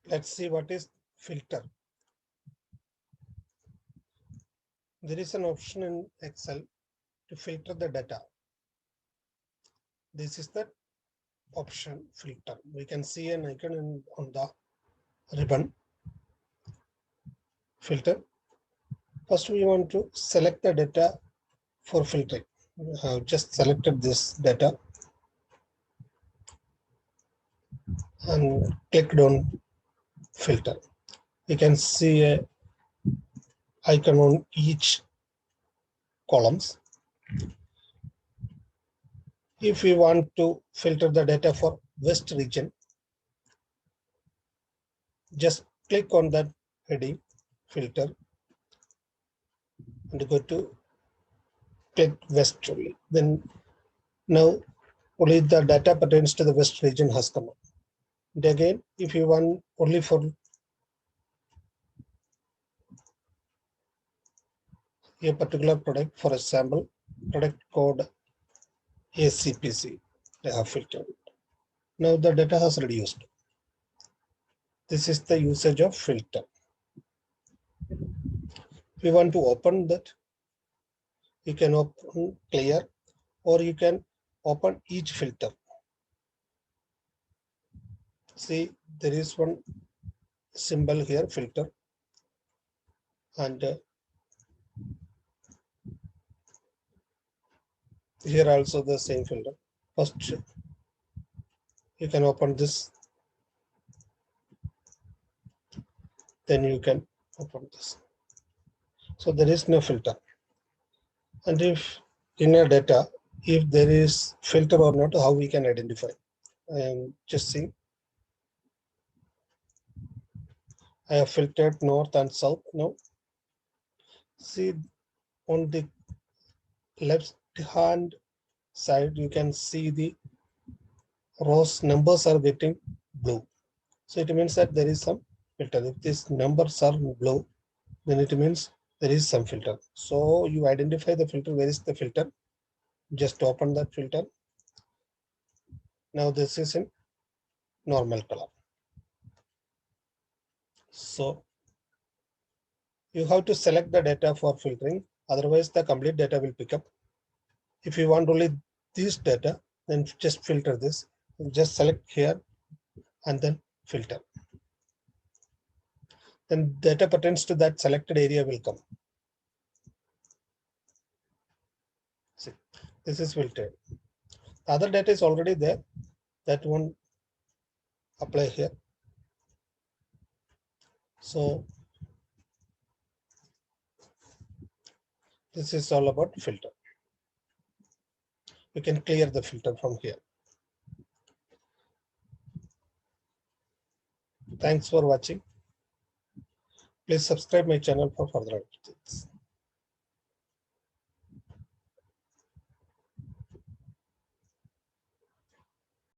Let's see what is filter. There is an option in Excel to filter the data. This is the option filter. We can see an icon on the ribbon filter. First, we want to select the data for filtering. I have just selected this data and clicked on filter. You can see a icon on each columns. If we want to filter the data for West region, just click on that heading filter and go to click West only. Then now only the data pertains to the West region has come up. And again, if you want only for a particular product, for example, product code ACPC, they have filtered. Now the data has reduced. This is the usage of filter. If you want to open that, you can open clear, or you can open each filter. See, there is one symbol here, filter, and here also the same filter. First, you can open this, then you can open this. So there is no filter. And if in a data, if there is filter or not, how we can identify? I am just seeing. I have filtered north and south now. See, on the left hand side, you can see the rows numbers are getting blue. So it means that there is some filter. If these numbers are blue, then it means there is some filter. So you identify the filter. Where is the filter? Just open that filter. Now this is in normal color. So you have to select the data for filtering. Otherwise, the complete data will pick up. If you want only this data, then just filter this. Just select here and then filter. Then data pertains to that selected area will come. See, this is filtered. The other data is already there. That one apply here. So this is all about filter. You can clear the filter from here. Thanks for watching. Please subscribe my channel for further updates.